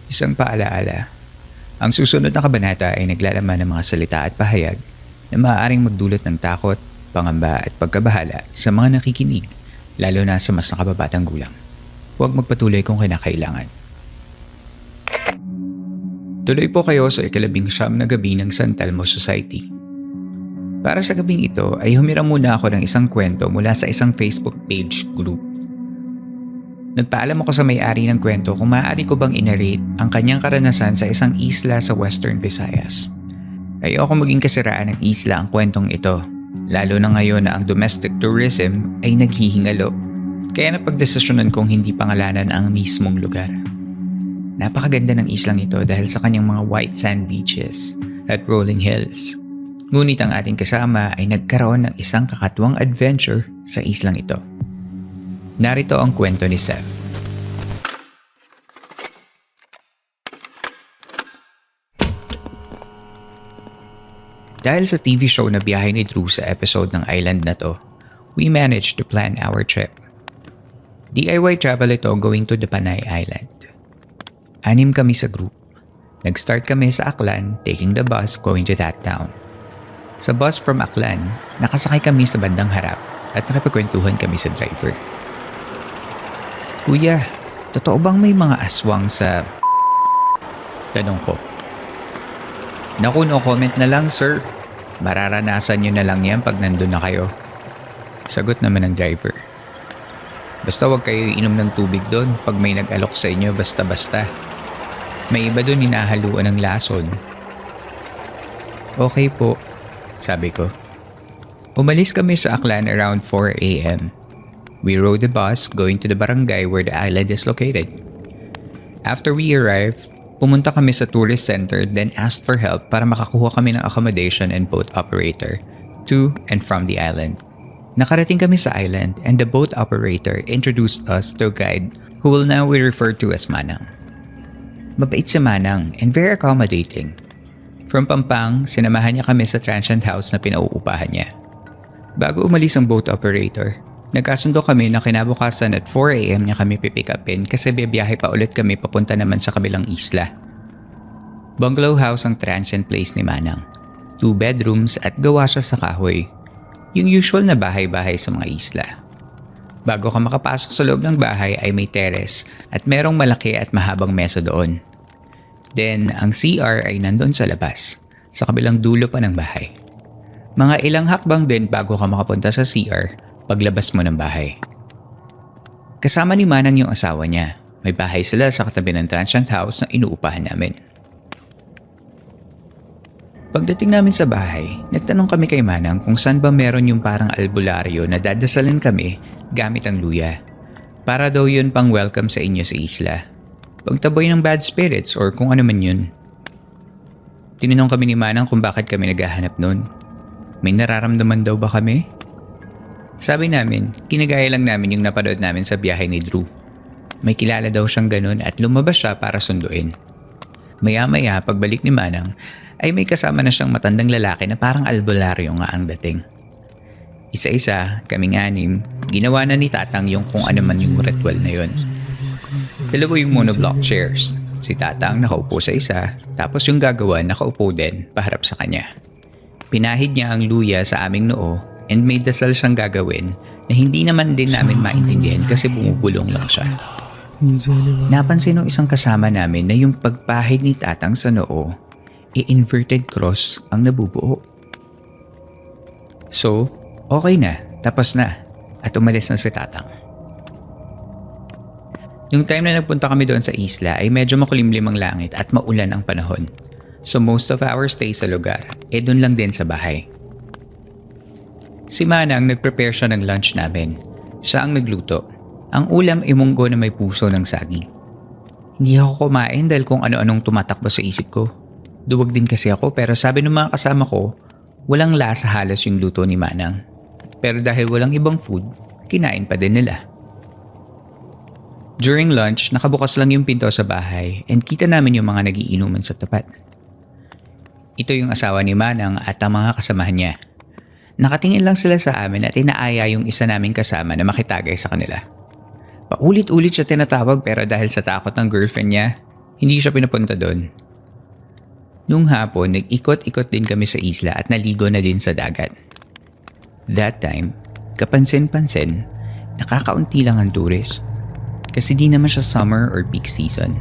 Isang paalaala. Ang susunod na kabanata ay naglalaman ng mga salita at pahayag na maaaring magdulot ng takot, pangamba at pagkabahala sa mga nakikinig, lalo na sa mas nakababatang gulang. Huwag magpatuloy kung kinakailangan. Tuloy po kayo sa ika-19 na gabi ng San Telmo Society. Para sa gabing ito ay humiram muna ako ng isang kwento mula sa isang Facebook page group. Nagpaalam ako sa may-ari ng kwento kung maaari ko bang inarate ang kanyang karanasan sa isang isla sa Western Visayas. Ayoko maging kasiraan ng isla ang kwentong ito, lalo na ngayon na ang domestic tourism ay naghihingalo. Kaya napagdesisyonan kong hindi pangalanan ang mismong lugar. Napakaganda ng islang ito dahil sa kanyang mga white sand beaches at rolling hills. Ngunit ang ating kasama ay nagkaroon ng isang kakatuwang adventure sa islang ito. Narito ang kwento ni Seth. Dahil sa TV show na Biyahe ni Drew sa episode ng island na to, we managed to plan our trip. DIY travel ito going to the Panay Island. 6 kami sa group. Nag-start kami sa Aklan, taking the bus going to that town. Sa bus from Aklan, nakasakay kami sa bandang harap at nakipagkwentuhan kami sa driver. Kuya, totoo bang may mga aswang sa... Tanong ko. Naku, no comment na lang sir. Mararanasan nyo na lang yan pag nandun na kayo. Sagot naman ng driver. Basta wag kayo inom ng tubig doon pag may nag-alok sa inyo basta-basta. May iba doon hinahaluan ng lason. Okay po, sabi ko. Umalis kami sa Aklan around 4 a.m. We rode the bus going to the barangay where the island is located. After we arrived, pumunta kami sa tourist center then asked for help para makakuha kami ng accommodation and boat operator to and from the island. Nakarating kami sa island and the boat operator introduced us to a guide who will now be referred to as Manang. Mabait si Manang and very accommodating. From Pampang, sinamahan niya kami sa transient house na pinauupahan niya. Bago umalis ang boat operator, nagkasundo kami na kinabukasan at 4 a.m. niya kami pipick upin kasi biyahe pa ulit kami papunta naman sa kabilang isla. Bungalow house ang transient place ni Manang. 2 bedrooms at gawa siya sa kahoy. Yung usual na bahay-bahay sa mga isla. Bago ka makapasok sa loob ng bahay ay may terrace at merong malaki at mahabang mesa doon. Then ang CR ay nandun sa labas, sa kabilang dulo pa ng bahay. Mga ilang hakbang din bago ka makapunta sa CR paglabas mo ng bahay. Kasama ni Manang yung asawa niya. May bahay sila sa katabi ng transient house na inuupahan namin. Pagdating namin sa bahay, nagtanong kami kay Manang kung saan ba meron yung parang albularyo na dadasalin kami gamit ang luya. Para daw yun pang welcome sa inyo sa isla. Pagtaboy ng bad spirits or kung ano man yun. Tinanong kami ni Manang kung bakit kami naghahanap nun. May nararamdaman daw ba kami? Sabi namin, kinagaya lang namin yung napanood namin sa Biyahe ni Drew. May kilala daw siyang ganun at lumabas siya para sunduin. Maya-maya pagbalik ni Manang ay may kasama na siyang matandang lalaki na parang albularyo nga ang dating. Isa-isa, kaming 6, ginawa na ni Tatang yung kung ano man yung ritual na yon. 2 yung monoblock chairs. Si Tatang nakaupo sa isa, tapos yung gagawa nakaupo din paharap sa kanya. Pinahid niya ang luya sa aming noo and may dasal siyang gagawin na hindi naman din namin maintindihan kasi bumubulong lang siya. Napansin ng isang kasama namin na yung pagpahid ni Tatang sa noo, inverted cross ang nabubuo. So, okay na, tapos na, at umalis na si Tatang. Yung time na nagpunta kami doon sa isla ay medyo makulimlim ang langit at maulan ang panahon. So most of our stay sa lugar, doon lang din sa bahay. Si Manang nag-prepare siya ng lunch namin. Siya ang nagluto. Ang ulam ay munggo na may puso ng saging. Hindi ako kumain dahil kung ano-anong tumatakbo sa isip ko. Duwag din kasi ako pero sabi ng mga kasama ko, walang lasa halos yung luto ni Manang. Pero dahil walang ibang food, kinain pa din nila. During lunch, nakabukas lang yung pinto sa bahay and kita namin yung mga nagiinuman sa tapat. Ito yung asawa ni Manang at ang mga kasamahan niya. Nakatingin lang sila sa amin at inaaya yung isa naming kasama na makitagay sa kanila. Paulit-ulit siya tinatawag pero dahil sa takot ng girlfriend niya, Hindi siya pinapunta doon. Nung hapon, nag-ikot-ikot din kami sa isla at naligo na din sa dagat. That time, kapansin-pansin, nakakaunti lang ang tourist. Kasi di naman siya summer or peak season.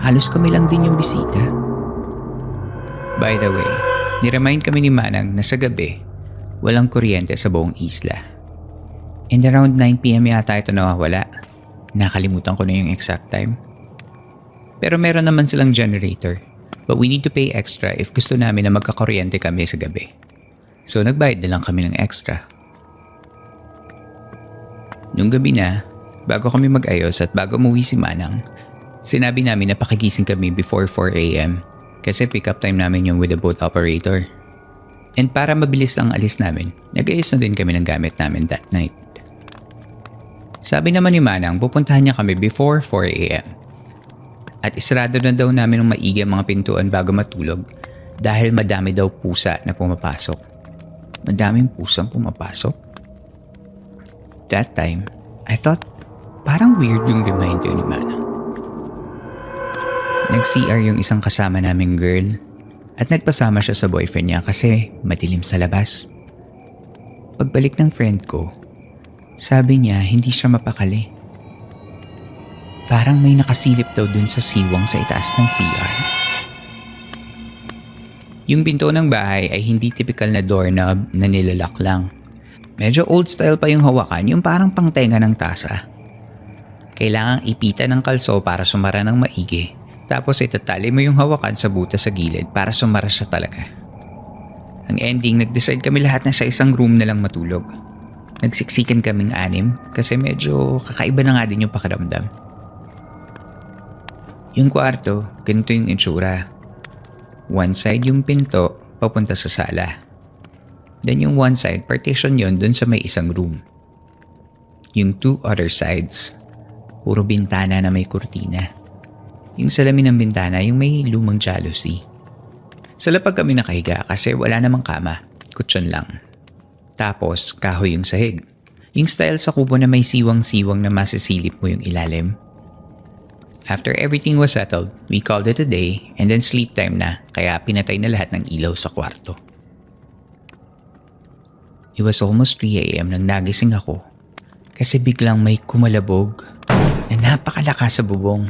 Halos kami lang din yung bisita. By the way, niremind kami ni Manang na sa gabi, walang kuryente sa buong isla. And around 9 PM yata ito nawawala. Nakalimutan ko na yung exact time. Pero meron naman silang generator. But we need to pay extra if gusto namin na magkakuryente kami sa gabi. So nagbayad na lang kami ng extra. Nung gabi na, bago kami mag-ayos at bago umuwi si Manang, sinabi namin na pakigising kami before 4 AM kasi pick up time namin yung with the boat operator. And para mabilis ang alis namin, nag-ayos na din kami ng gamit namin that night. Sabi naman ni Manang, pupuntahan niya kami before 4 AM. At isarado na daw namin ng maigi ang mga pintuan bago matulog dahil madami daw pusa na pumapasok. Madaming pusang pumapasok? That time, I thought parang weird yung reminder ni Manang. Nag-CR yung isang kasama naming girl at nagpasama siya sa boyfriend niya kasi madilim sa labas. Pagbalik ng friend ko, sabi niya hindi siya mapakali. Parang may nakasilip daw dun sa siwang sa itaas ng CR. Yung pinto ng bahay ay hindi typical na doorknob na nilalak lang. Medyo old style pa yung hawakan, yung parang pangtenga ng tasa. Kailangang ipitan ng kalso para sumara ng maigi. Tapos itatali mo yung hawakan sa butas sa gilid para sumara siya talaga. Ang ending, nag-decide kami lahat na sa isang room na lang matulog. Nagsiksikan kaming 6 kasi medyo kakaiba na nga din yung pakiramdam. Yung kwarto, ganito yung itsura. One side yung pinto, papunta sa sala. Then yung one side, partition yon dun sa may isang room. Yung 2 other sides, puro bintana na may kurtina. Yung salamin ng bintana, yung may lumang jalousie. Sa lapag kami nakahiga kasi wala namang kama, kutsyon lang. Tapos, kahoy yung sahig. Yung style sa kubo na may siwang-siwang na masisilip mo yung ilalim. After everything was settled, we called it a day and then sleep time na kaya pinatay na lahat ng ilaw sa kwarto. It was almost 3 AM nang nagising ako kasi biglang may kumalabog na napakalakas sa bubong.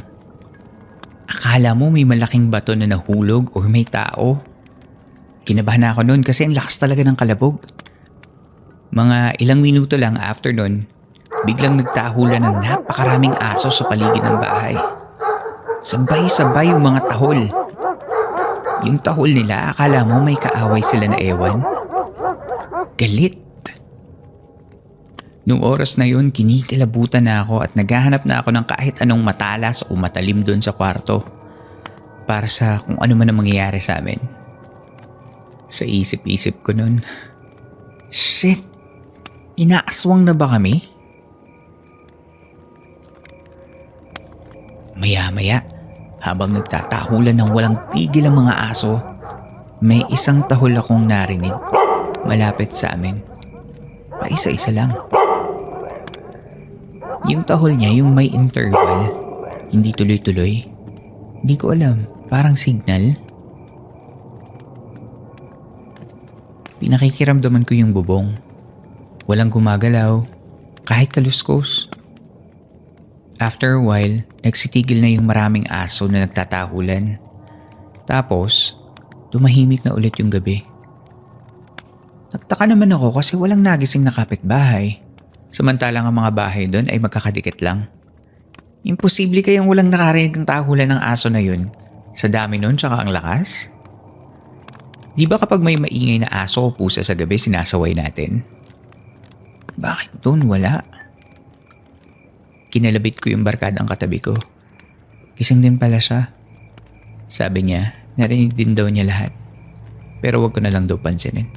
Akala mo may malaking bato na nahulog or may tao. Kinabahan ako noon kasi ang lakas talaga ng kalabog. Mga ilang minuto lang after noon, biglang nagtahulan ng napakaraming aso sa paligid ng bahay. Sabay-sabay yung mga tahol. Yung tahol nila, akala mo may kaaway sila na ewan. Galit. Nung oras na yun, kinikilabutan na ako at naghahanap na ako ng kahit anong matalas o matalim doon sa kwarto para sa kung ano man ang mangyayari sa amin. Sa isip-isip ko nun, shit, inaaswang na ba kami? Maya-maya, habang nagtatahulan ng walang tigil ang mga aso, may isang tahol akong narinig malapit sa amin. Paisa-isa lang. Yung tahol niya, yung may interval, hindi tuloy-tuloy. Hindi ko alam, parang signal. Pinakikiramdaman ko yung bubong. Walang gumagalaw, kahit kaluskos. After a while, nagsitigil na yung maraming aso na nagtatahulan. Tapos, tumahimik na ulit yung gabi. Nagtaka naman ako kasi walang nagising na kapitbahay. Samantalang ang mga bahay doon ay magkakadikit lang. Imposible kayang walang nakarinig ng tahulan ng aso na yun sa dami nun tsaka ang lakas? Di ba kapag may maingay na aso o pusa sa gabi sinasaway natin? Bakit doon wala? Kinalabit ko yung barkadang katabi ko. Gising din pala siya. Sabi niya, narinig din daw niya lahat. Pero wag ko na lang daw pansinin.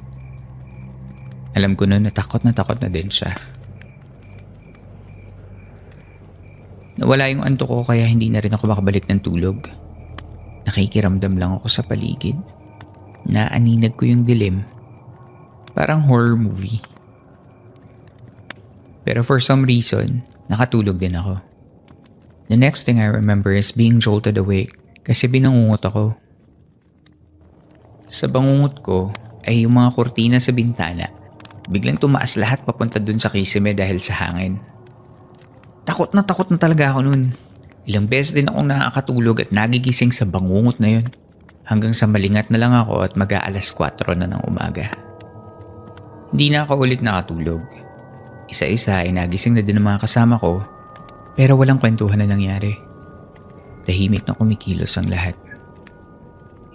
Alam ko noon na takot na din siya. Nawala yung antok ko kaya hindi na rin ako makabalik ng tulog. Nakikiramdam lang ako sa paligid. Naaninag ko yung dilim. Parang horror movie. Pero for some reason, nakatulog din ako. The next thing I remember is being jolted awake kasi binangungot ako. Sa bangungot ko ay yung mga kurtina sa bintana. Biglang tumaas lahat papunta dun sa kisame dahil sa hangin. Takot na talaga ako nun. Ilang beses din akong nakakatulog at nagigising sa bangungot na yun. Hanggang sa malingat na lang ako at mag-aalas 4 na ng umaga. Hindi na ako ulit nakatulog. Isa-isa ay nagising na din ang mga kasama ko pero walang kwentuhan na nangyari. Tahimik na kumikilos ang lahat.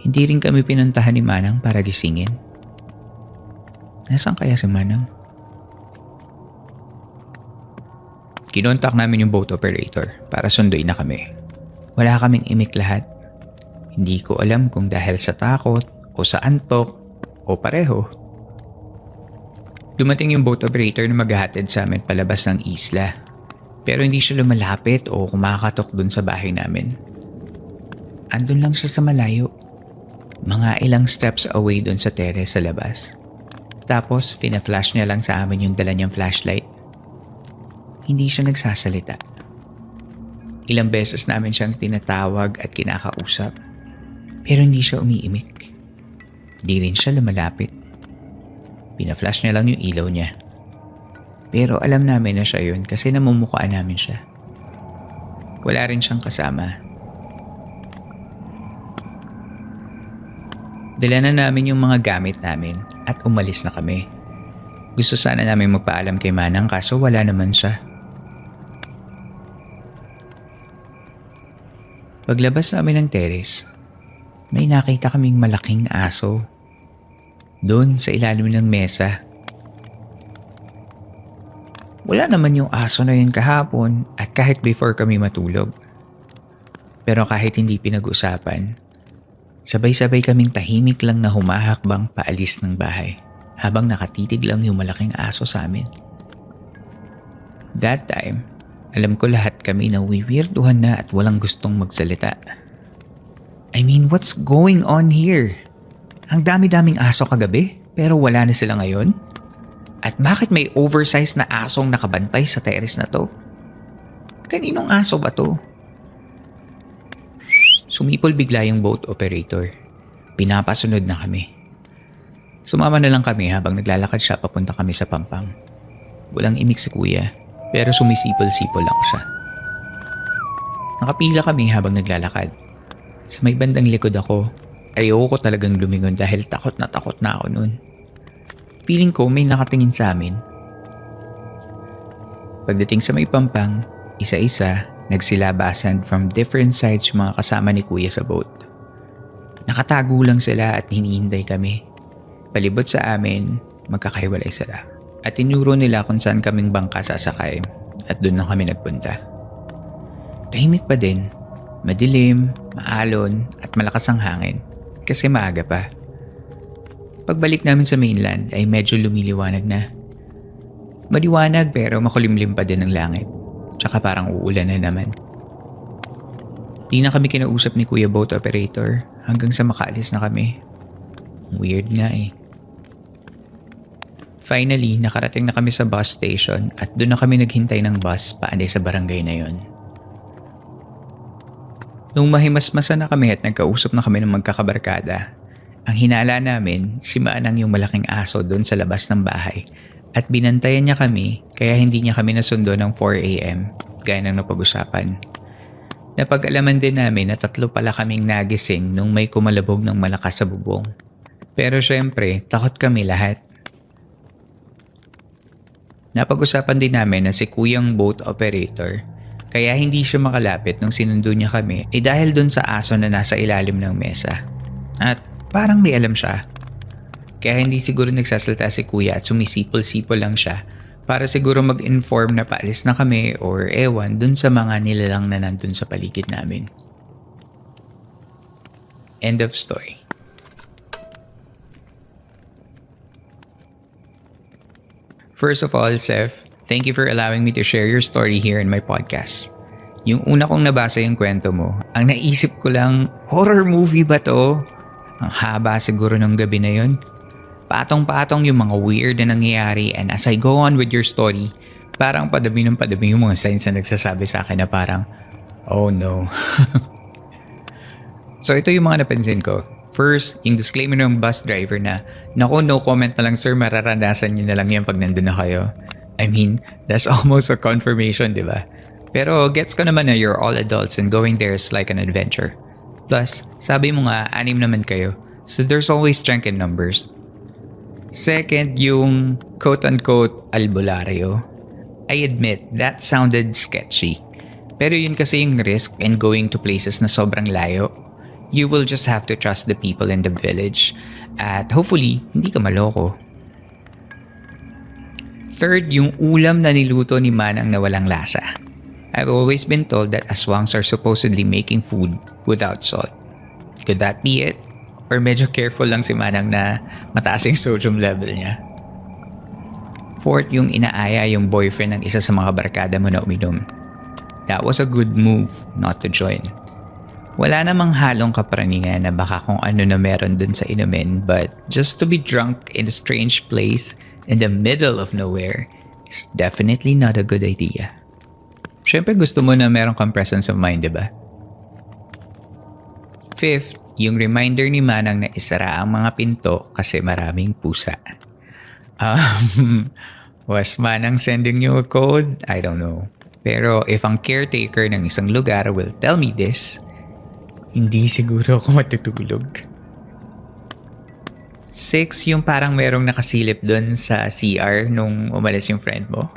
Hindi rin kami pinuntahan ni Manang para gisingin. Nasaan kaya si Manang? Kinontak namin yung boat operator para sunduin na kami. Wala kaming imik lahat. Hindi ko alam kung dahil sa takot o sa antok o pareho. Dumating yung boat operator na maghahatid sa amin palabas ng isla. Pero hindi siya lumalapit o kumakatok dun sa bahay namin. Andun lang siya sa malayo. Mga ilang steps away dun sa terrace sa labas. Tapos fina-flash niya lang sa amin yung dala niyang flashlight. Hindi siya nagsasalita. Ilang beses namin siyang tinatawag at kinakausap. Pero hindi siya umiimik. Di rin siya lumalapit. Pina-flash niya lang yung ilaw niya. Pero alam namin na siya yun kasi namumukhaan namin siya. Wala rin siyang kasama. Dala na namin yung mga gamit namin at umalis na kami. Gusto sana namin magpaalam kay Manang kaso wala naman siya. Paglabas namin ng terrace, may nakita kaming malaking aso. Doon sa ilalim ng mesa. Wala naman yung aso na yun kahapon at kahit before kami matulog. Pero kahit hindi pinag-usapan, sabay-sabay kaming tahimik lang na humahakbang paalis ng bahay habang nakatitig lang yung malaking aso sa amin. That time, alam ko lahat kami na wiwirduhan na at walang gustong magsalita. I mean, what's going on here? Ang dami-daming aso kagabi pero wala na sila ngayon? At bakit may oversized na asong nakabantay sa terrace na to? Kaninong aso ba to? Sumipol bigla yung boat operator. Pinapasunod na kami. Sumama na lang kami habang naglalakad siya papunta kami sa Pampang. Walang imik si kuya pero sumisipol-sipol lang siya. Nakapila kami habang naglalakad. Sa may bandang likod ako, ayoko talagang lumingon dahil takot na ako noon. Feeling ko may nakatingin sa amin. Pagdating sa may Pampang, isa-isa, nagsilabasan from different sides yung mga kasama ni kuya sa boat. Nakatago lang sila at hinihintay kami. Palibot sa amin, magkakahiwalay sila. At tinuro nila kung saan kaming bangka sasakay at doon na kami nagpunta. Tahimik pa din, madilim, maalon at malakas ang hangin kasi maaga pa. Pagbalik namin sa mainland ay medyo lumiliwanag na. Maliwanag pero makulimlim pa din ang langit. Tsaka parang uulan na naman. Di na kami kinausap ni Kuya Boat Operator hanggang sa makaalis na kami. Weird nga eh. Finally, nakarating na kami sa bus station at doon na kami naghintay ng bus paalis sa barangay na yon. Nung mahimasmasan na kami at nagkausap na kami ng magkakabarkada, ang hinala namin, si Manang yung malaking aso doon sa labas ng bahay at binantayan niya kami kaya hindi niya kami nasundo ng 4 AM gaya ng napag-usapan. Napag-alaman din namin na 3 pala kaming nagising nung may kumalabog ng malakas sa bubong. Pero syempre, takot kami lahat. Napag-usapan din namin na si Kuyang Boat Operator kaya hindi siya makalapit nung sinundo niya kami dahil doon sa aso na nasa ilalim ng mesa. At parang may alam siya. Kaya hindi siguro nagsasalita si kuya at sumisipol-sipol lang siya para siguro mag-inform na paalis na kami or ewan dun sa mga nilalang na nandun sa paligid namin. End of story. First of all, Seth, thank you for allowing me to share your story here in my podcast. Yung una kong nabasa yung kwento mo, ang naisip ko lang, horror movie ba to? Ang haba siguro ng gabi na yun. Patong-patong yung mga weird na nangyayari and as I go on with your story, parang padami ng padami yung mga signs na nagsasabi sa akin na parang, Oh no. So ito yung mga napansin ko. First, yung disclaimer ng bus driver na, naku, no comment na lang sir, mararanasan nyo na lang yan pag nandun na kayo. I mean, that's almost a confirmation, di ba? Pero gets ko naman na you're all adults and going there is like an adventure. Plus, sabi mo nga, 6 naman kayo. So there's always strength in numbers. Second, yung quote-unquote albularyo. I admit, that sounded sketchy. Pero yun kasi yung risk in going to places na sobrang layo. You will just have to trust the people in the village at hopefully, hindi ka maloko. Third, yung ulam na niluto ni Manang na walang lasa. I've always been told that aswangs are supposedly making food without salt. Could that be it? Or medyo careful lang si Manang na mataas yung sodium level niya? Fourth, yung inaaya yung boyfriend ng isa sa mga barkada mo na uminom. That was a good move not to join. Wala namang halong kapraningan na baka kung ano na meron dun sa inumin, but just to be drunk in a strange place in the middle of nowhere is definitely not a good idea. Siyempre gusto mo na meron kang presence of mind, diba? Fifth, yung reminder ni Manang na isara ang mga pinto kasi maraming pusa. Was Manang sending you a code? I don't know. Pero if ang caretaker ng isang lugar will tell me this, hindi siguro ako matutulog. 6, yung parang merong nakasilip dun sa CR nung umalis yung friend mo.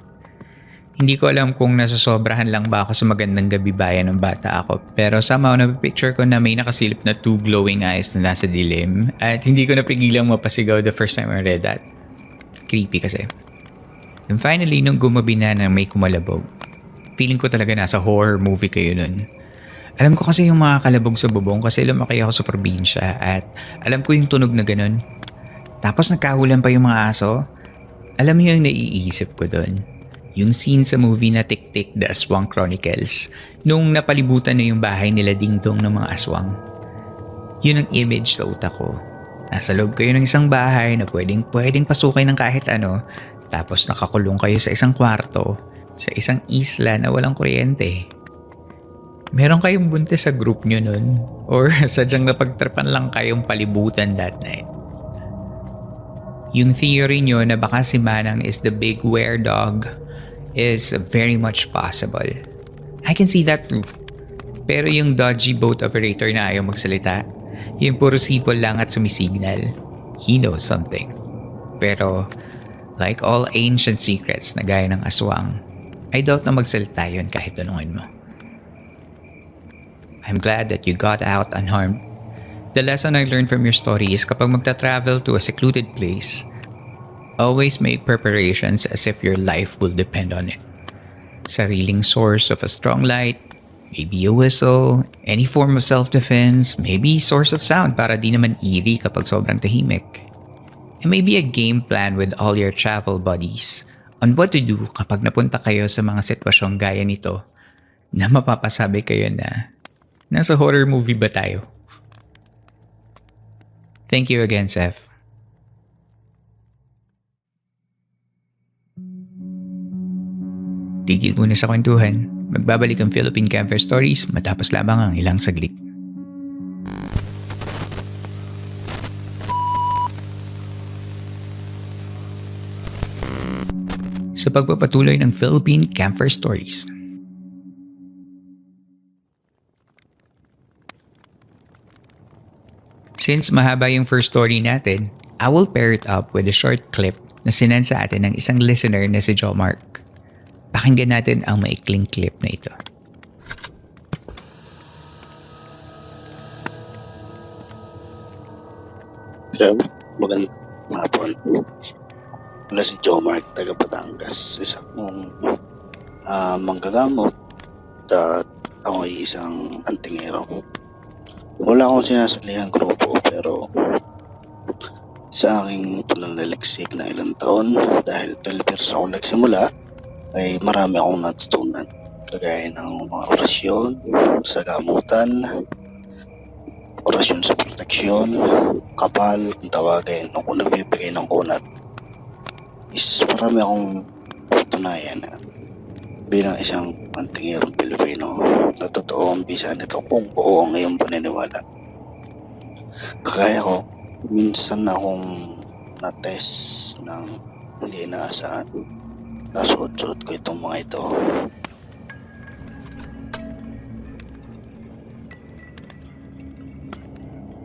Hindi ko alam kung nasasobrahan lang ba ako sa magandang gabi bayan ng bata ako. Pero somehow napipicture ko na may nakasilip na 2 glowing eyes na nasa dilim. At hindi ko napigilang mapasigaw the first time I read that. Creepy kasi. And finally, nung gumabi na may kumalabog, feeling ko talaga nasa horror movie kayo nun. Alam ko kasi yung mga kalabog sa bubong kasi lumaki ako sa probinsya at alam ko yung tunog na ganun. Tapos nagkahulan pa yung mga aso. Alam mo yung naiisip ko dun? Yung scene sa movie na Tik Tik The Aswang Chronicles nung napalibutan na yung bahay nila Ding Dong ng mga aswang. Yun ang image sa utak ko. Nasa loob kayo ng isang bahay na pwedeng pasukin ng kahit ano, tapos nakakulong kayo sa isang kwarto sa isang isla na walang kuryente. Meron kayong buntis sa group nyo nun? Or sadyang napagtripan lang kayong palibutan that night? Yung theory nyo na baka si Manang is the big were-dog is very much possible. I can see that too. Pero yung dodgy boat operator na ayaw magsalita, yung puro sipol lang at sumisignal, he knows something. Pero like all ancient secrets na gaya ng aswang, I doubt na magsalita yun kahit tanungin mo. I'm glad that you got out unharmed. The lesson I learned from your story is kapag magta-travel to a secluded place, always make preparations as if your life will depend on it. Sariling source of a strong light, maybe a whistle, any form of self-defense, maybe source of sound para di naman eerie kapag sobrang tahimik. And maybe a game plan with all your travel buddies on what to do kapag napunta kayo sa mga sitwasyong gaya nito na mapapasabi kayo na nasa horror movie ba tayo? Thank you again, Seth. Tigil muna sa kwentuhan. Magbabalik ang Philippine Camper Stories matapos lamang ang ilang saglit. Sa pagpapatuloy ng Philippine Camper Stories. Since mahaba yung first story natin, I will pair it up with a short clip na sinend sa atin ng isang listener na si Joe Mark. Pakinggan natin ang maikling clip na ito. Hello, magandang hapon. Wala si Joe Mark, taga Batangas. Isa kong manggagamot at ako ay isang antingero. Wala akong sinasalihan grupo pero sa aking pananaliksik na ilang taon dahil 12 years ako nagsimula ay marami akong natutunan kagaya ng mga orasyon sa gamutan, orasyon sa proteksyon, kapal kung tawagin o kung nagbibigay ng kunat is marami akong patunayan na bilang isang antingerong Pilipino na totoo ang bisa nito kung buo ang iyong paniniwala. Kagaya ko, minsan akong na-test ng hindi inaasahan. Nasuot-suot ko itong mga ito.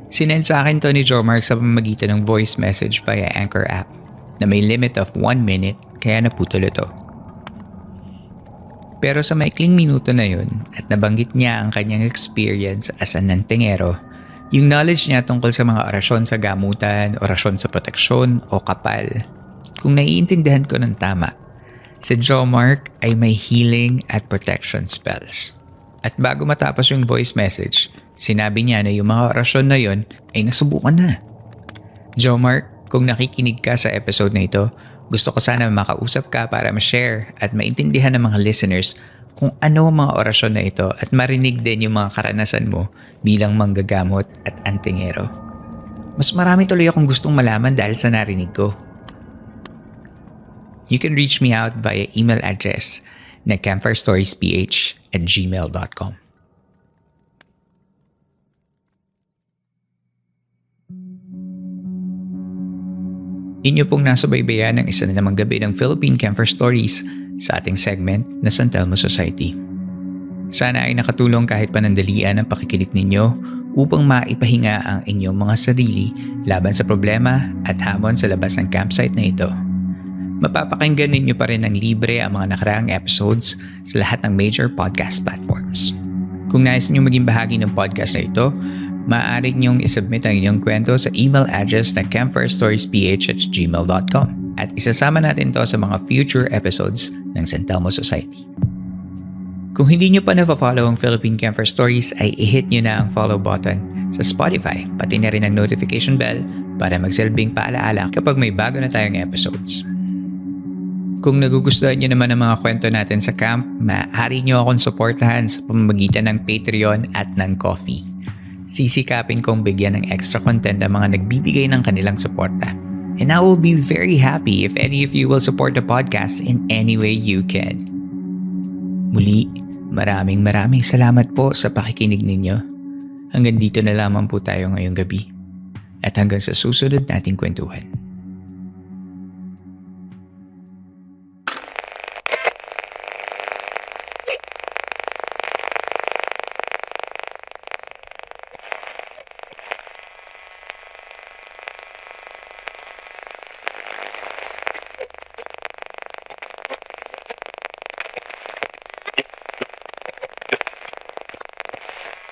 Sinend sa akin to ni Jomar sa pamamagitan ng voice message via Anchor app na may limit of 1 minute kaya naputol ito. Pero sa maikling minuto na yun at nabanggit niya ang kanyang experience as an antingero, yung knowledge niya tungkol sa mga orasyon sa gamutan, orasyon sa proteksyon o kapal. Kung naiintindihan ko ng tama, si Jomar ay may healing at protection spells. At bago matapos yung voice message, sinabi niya na yung mga orasyon na yun ay nasubukan na. Jomar, kung nakikinig ka sa episode na ito, gusto ko sana makausap ka para ma-share at maintindihan ng mga listeners kung ano ang mga orasyon na ito at marinig din yung mga karanasan mo bilang manggagamot at antingero. Mas marami tuloy akong gustong malaman dahil sa narinig ko. You can reach me out via email address na campfirestoriesph@gmail.com. Inyo pong nasubaybayan ng isa na namang gabi ng Philippine Campfire Stories sa ating segment na San Telmo Society. Sana ay nakatulong kahit panandalian ang pakikinig ninyo upang maipahinga ang inyong mga sarili laban sa problema at hamon sa labas ng campsite na ito. Mapapakinggan ninyo pa rin ng libre ang mga nakaraang episodes sa lahat ng major podcast platforms. Kung nais niyo maging bahagi ng podcast na ito, maaari niyong isubmit ang inyong kwento sa email address na campfirestoriesph@gmail.com at isasama natin to sa mga future episodes ng San Telmo Society. Kung hindi niyo pa na-follow ang Philippine Campfire Stories ay i-hit niyo na ang follow button sa Spotify pati na rin ang notification bell para magsilbing paalaala kapag may bago na tayong episodes. Kung nagugustuhan niyo naman ang mga kwento natin sa camp, maaari niyo akong suportahan sa pamamagitan ng Patreon at ng Ko-fi. Sisikapin kong bigyan ng extra content ang mga nagbibigay ng kanilang suporta. And I will be very happy if any of you will support the podcast in any way you can. Muli, maraming salamat po sa pakikinig ninyo. Hanggang dito na lamang po tayo ngayong gabi. At hanggang sa susunod nating kwentuhan.